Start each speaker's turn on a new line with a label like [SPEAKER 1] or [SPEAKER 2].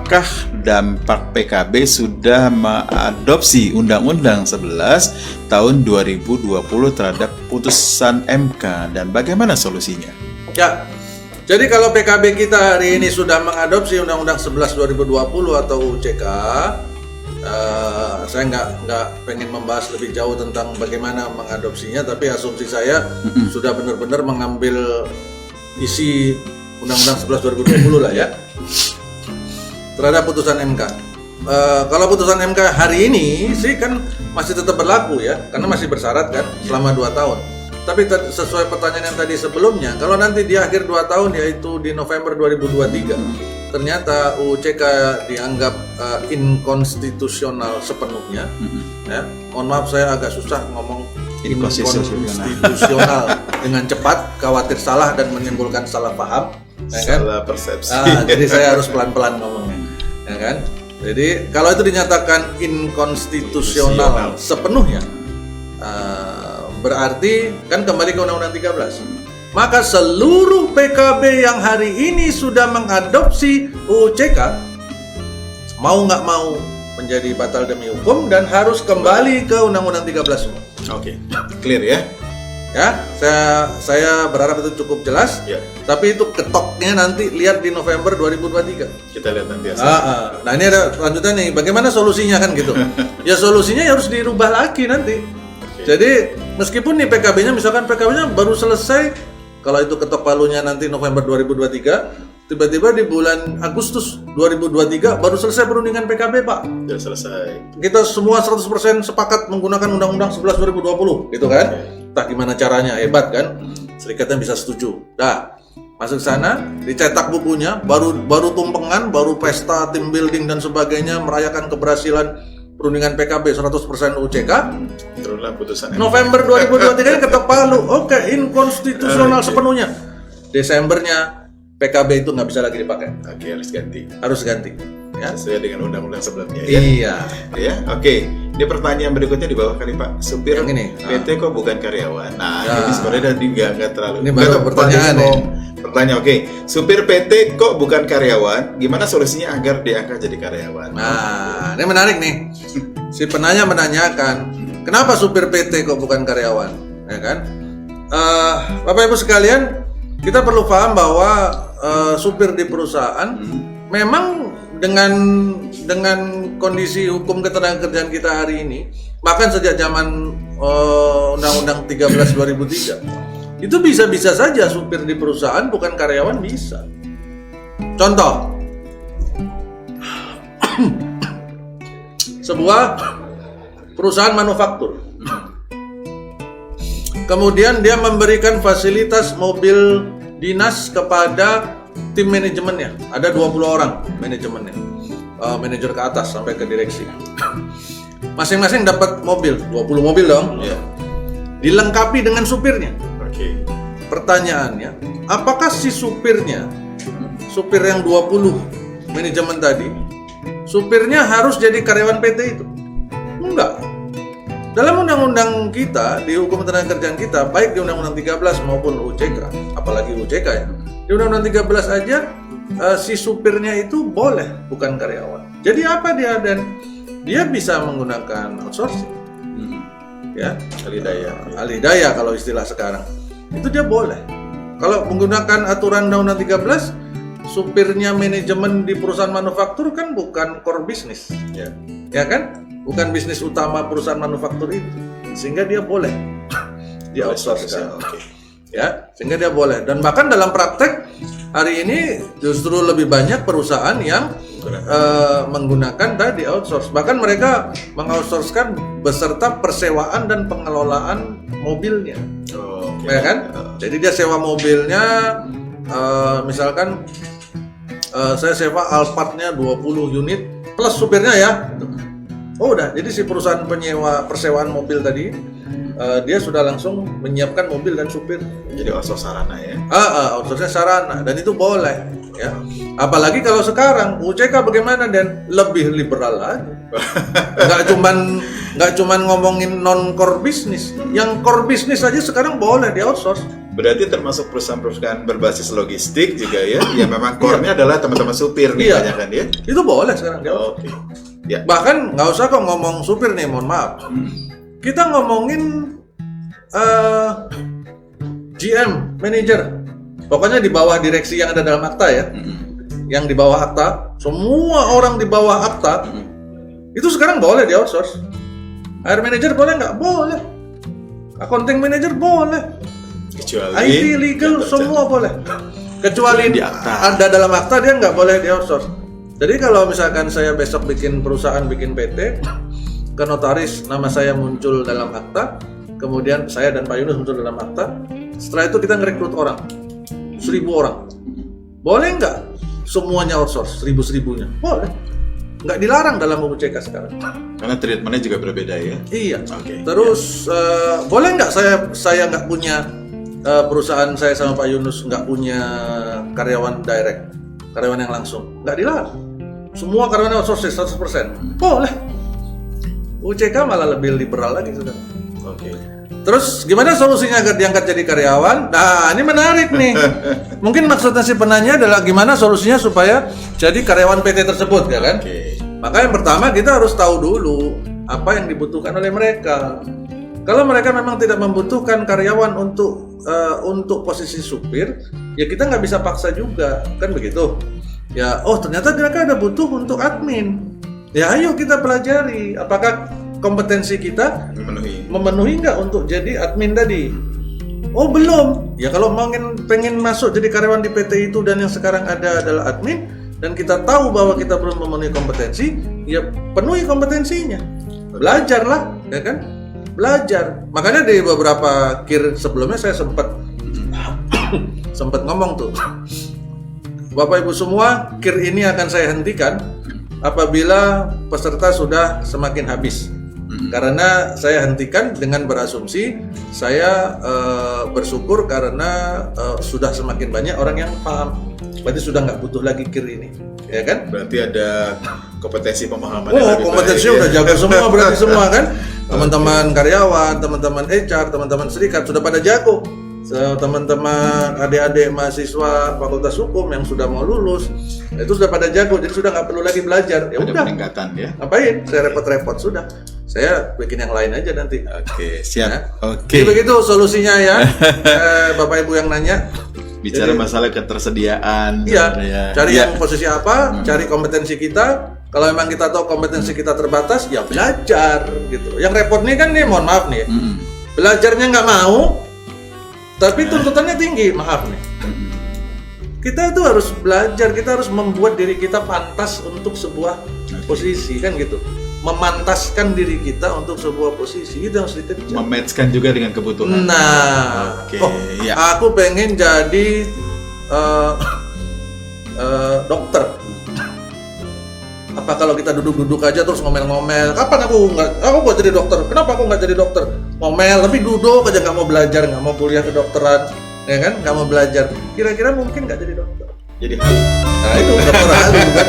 [SPEAKER 1] apakah dampak PKB sudah mengadopsi Undang-Undang 11 tahun 2020 terhadap putusan MK dan bagaimana solusinya?
[SPEAKER 2] Ya, jadi kalau PKB kita hari ini sudah mengadopsi Undang-Undang 11 2020 atau UCK, saya nggak pengen membahas lebih jauh tentang bagaimana mengadopsinya, tapi asumsi saya sudah benar-benar mengambil isi Undang-Undang 11 2020 lah ya terhadap putusan MK. Kalau putusan MK hari ini sih kan masih tetap berlaku ya, karena masih bersyarat kan selama 2 tahun. Tapi sesuai pertanyaan yang tadi sebelumnya, kalau nanti di akhir 2 tahun yaitu di November 2023 ternyata UCK dianggap inkonstitusional sepenuhnya, ya, mohon maaf saya agak susah ngomong inkonstitusional dengan cepat, khawatir salah dan menimbulkan salah paham, ya kan?
[SPEAKER 1] Salah persepsi.
[SPEAKER 2] Jadi saya harus pelan-pelan ngomongnya, ya kan? Jadi kalau itu dinyatakan inkonstitusional sepenuhnya, berarti kan kembali ke Undang-Undang 13. Maka seluruh PKB yang hari ini sudah mengadopsi UCK mau nggak mau menjadi batal demi hukum dan harus kembali ke Undang-Undang 13 semua.
[SPEAKER 1] Oke, clear ya?
[SPEAKER 2] Ya, saya berharap itu cukup jelas.
[SPEAKER 1] Ya.
[SPEAKER 2] Tapi itu ketoknya nanti lihat di November 2023.
[SPEAKER 1] Kita lihat nanti.
[SPEAKER 2] Nah ini ada lanjutan nih. Bagaimana solusinya kan gitu? Ya solusinya harus dirubah lagi nanti. Jadi meskipun nih PKB-nya misalkan PKB-nya baru selesai, kalau itu ketok palunya nanti November 2023, tiba-tiba di bulan Agustus 2023 baru selesai perundingan PKB, Pak.
[SPEAKER 1] Sudah selesai.
[SPEAKER 2] Kita semua 100% sepakat menggunakan Undang-Undang 11 2020, gitu kan? Entah gimana caranya, hebat kan? Serikatnya bisa setuju. Dah, masuk sana, dicetak bukunya, baru tumpengan, baru pesta, team building dan sebagainya, merayakan keberhasilan perundingan PKB 100% UCK.
[SPEAKER 1] Turunlah putusan
[SPEAKER 2] November 2023 ketok palu. Oke, inkonstitusional sepenuhnya. Desembernya PKB itu nggak bisa lagi dipakai.
[SPEAKER 1] Oke, harus ganti.
[SPEAKER 2] Harus ganti. Ya.
[SPEAKER 1] Sesuai dengan undang-undang sebelumnya ya.
[SPEAKER 2] Iya.
[SPEAKER 1] Ya, oke. Ini pertanyaan berikutnya di bawah kali Pak. Supir
[SPEAKER 2] Yang ini.
[SPEAKER 1] PT kok bukan karyawan? Nah,
[SPEAKER 2] Ya.
[SPEAKER 1] ini sebenarnya tadi nggak terlalu.
[SPEAKER 2] Ini baru pertanyaan ya.
[SPEAKER 1] Pertanyaan, oke. Supir PT kok bukan karyawan? Gimana solusinya agar diangkat jadi karyawan?
[SPEAKER 2] Nah, ini menarik nih. Si penanya menanyakan, kenapa supir PT kok bukan karyawan? Ya kan? Bapak Ibu sekalian, kita perlu paham bahwa supir di perusahaan memang dengan kondisi hukum ketenagakerjaan kita hari ini, bahkan sejak zaman Undang-Undang 13 2003, itu bisa-bisa saja supir di perusahaan bukan karyawan bisa. Contoh, sebuah perusahaan manufaktur, kemudian dia memberikan fasilitas mobil dinas kepada tim manajemennya. Ada 20 orang manajemennya, manajer ke atas sampai ke direksi. Masing-masing dapat mobil, 20 mobil dong.
[SPEAKER 1] Ya.
[SPEAKER 2] Dilengkapi dengan supirnya.
[SPEAKER 1] Oke.
[SPEAKER 2] Pertanyaannya, apakah si supirnya, supir yang 20 manajemen tadi, supirnya harus jadi karyawan PT itu? Enggak. Dalam undang-undang kita, di hukum ketenagakerjaan kita, baik di Undang-Undang 13 maupun UCK, apalagi UCK ya, di Undang-Undang 13 aja si supirnya itu boleh bukan karyawan. Jadi apa dia? Dan dia bisa menggunakan outsourcing, ya, alih-daya kalau istilah sekarang. Itu dia boleh. Kalau menggunakan aturan Undang-Undang 13, supirnya manajemen di perusahaan manufaktur kan bukan core business, ya kan? Bukan bisnis utama perusahaan manufaktur itu, sehingga dia boleh di outsource kan. Ya, sehingga dia boleh. Dan bahkan dalam praktek hari ini justru lebih banyak perusahaan yang menggunakan tadi outsource. Bahkan mereka mengoutsourcekan beserta persewaan dan pengelolaan mobilnya. Ya kan? Jadi dia sewa mobilnya, misalkan saya sewa Alphardnya 20 unit plus supirnya ya. Oh udah, jadi si perusahaan persewaan mobil tadi dia sudah langsung menyiapkan mobil dan supir.
[SPEAKER 1] Jadi outsource sarana ya?
[SPEAKER 2] Outsource sarana, dan itu boleh ya. Apalagi kalau sekarang UCK bagaimana, dan lebih liberal lagi. Nggak cuman ngomongin non core business, yang core business aja sekarang boleh di outsource.
[SPEAKER 1] Berarti termasuk perusahaan-perusahaan berbasis logistik juga ya, yang memang core-nya adalah teman-teman supir nih
[SPEAKER 2] Iya.
[SPEAKER 1] banyak kan ya.
[SPEAKER 2] Itu boleh sekarang.
[SPEAKER 1] Oke. Ya.
[SPEAKER 2] Bahkan nggak usah kok ngomong supir nih, mohon maaf. Kita ngomongin GM, manager. Pokoknya di bawah direksi yang ada dalam akta ya. Yang di bawah akta, semua orang di bawah akta itu sekarang boleh di outsource. HR manager boleh nggak? Boleh. Accounting manager boleh.
[SPEAKER 1] Kecuali
[SPEAKER 2] IT, legal, semua boleh. Kecuali
[SPEAKER 1] di akta.
[SPEAKER 2] ada dalam akta dia nggak boleh di outsource. Jadi kalau misalkan saya besok bikin perusahaan, bikin PT, ke notaris nama saya muncul dalam akta, kemudian saya dan Pak Yunus muncul dalam akta, setelah itu kita ngerekrut orang, 1.000 orang. Boleh nggak semuanya outsource, 1.000-1.000-nya? Boleh. Nggak dilarang dalam UU CK sekarang.
[SPEAKER 1] Karena treatmentnya juga berbeda ya.
[SPEAKER 2] Iya.
[SPEAKER 1] Oke.
[SPEAKER 2] Terus boleh nggak saya nggak punya perusahaan saya sama Pak Yunus nggak punya karyawan direct, karyawan yang langsung? Nggak dilarang. Semua karyawan outsource 100%. Boleh. UCK malah lebih liberal lagi sudah.
[SPEAKER 1] Oke.
[SPEAKER 2] Terus gimana solusinya agar diangkat jadi karyawan? Nah ini menarik nih. Mungkin maksudnya si penanya adalah gimana solusinya supaya jadi karyawan PT tersebut ya kan?
[SPEAKER 1] Oke.
[SPEAKER 2] Maka yang pertama kita harus tahu dulu apa yang dibutuhkan oleh mereka. Kalau mereka memang tidak membutuhkan karyawan untuk posisi supir, ya kita nggak bisa paksa juga, kan begitu? Ya, oh ternyata mereka ada butuh untuk admin. Ya ayo kita pelajari apakah kompetensi kita memenuhi nggak untuk jadi admin tadi. Oh belum. Ya kalau pengen masuk jadi karyawan di PT itu dan yang sekarang ada adalah admin, dan kita tahu bahwa kita belum memenuhi kompetensi, ya penuhi kompetensinya. Belajarlah, ya kan? Belajar. Makanya di beberapa KIR sebelumnya saya sempat ngomong tuh. Bapak Ibu semua, KIR ini akan saya hentikan apabila peserta sudah semakin habis. Karena saya hentikan dengan berasumsi saya bersyukur karena sudah semakin banyak orang yang paham. Berarti sudah nggak butuh lagi KIR ini, ya kan?
[SPEAKER 1] Berarti ada kompetensi pemahaman.
[SPEAKER 2] Kompetensi udah jago semua berarti semua kan? Teman-teman karyawan, teman-teman HR, teman-teman serikat sudah pada jago. Teman-teman adik-adik mahasiswa Fakultas Hukum yang sudah mau lulus itu sudah pada jago, jadi sudah nggak perlu lagi belajar. Ya
[SPEAKER 1] Ada
[SPEAKER 2] udah.
[SPEAKER 1] peningkatan ya.
[SPEAKER 2] Ngapain? Saya repot-repot sudah. Saya bikin yang lain aja nanti.
[SPEAKER 1] Oke, siap.
[SPEAKER 2] Ya.
[SPEAKER 1] Oke.
[SPEAKER 2] Jadi begitu solusinya ya, Bapak Ibu yang nanya.
[SPEAKER 1] Bicara
[SPEAKER 2] Jadi,
[SPEAKER 1] masalah ketersediaan.
[SPEAKER 2] Iya,
[SPEAKER 1] sebenarnya.
[SPEAKER 2] cari
[SPEAKER 1] Iya.
[SPEAKER 2] yang posisi apa, cari kompetensi kita. Kalau memang kita tahu kompetensi kita terbatas, ya belajar gitu. Yang repot nih kan nih, mohon maaf nih, belajarnya nggak mau, tapi tuntutannya tinggi, maaf nih. Kita tuh harus belajar, kita harus membuat diri kita pantas untuk sebuah posisi kan gitu. Memantaskan diri kita untuk sebuah posisi itu harus dikejar.
[SPEAKER 1] Mematchkan juga dengan kebutuhan.
[SPEAKER 2] Nah,
[SPEAKER 1] Oke,
[SPEAKER 2] oh,
[SPEAKER 1] ya.
[SPEAKER 2] aku pengen jadi dokter. Apa kalau kita duduk-duduk aja terus ngomel-ngomel? Kapan aku nggak jadi dokter? Kenapa aku nggak jadi dokter? Ngomel tapi duduk aja nggak mau belajar, nggak mau kuliah kedokteran, ya kan? Nggak mau belajar. Kira-kira mungkin nggak jadi dokter?
[SPEAKER 1] Jadi halu.
[SPEAKER 2] Nah itu dokter halu kan?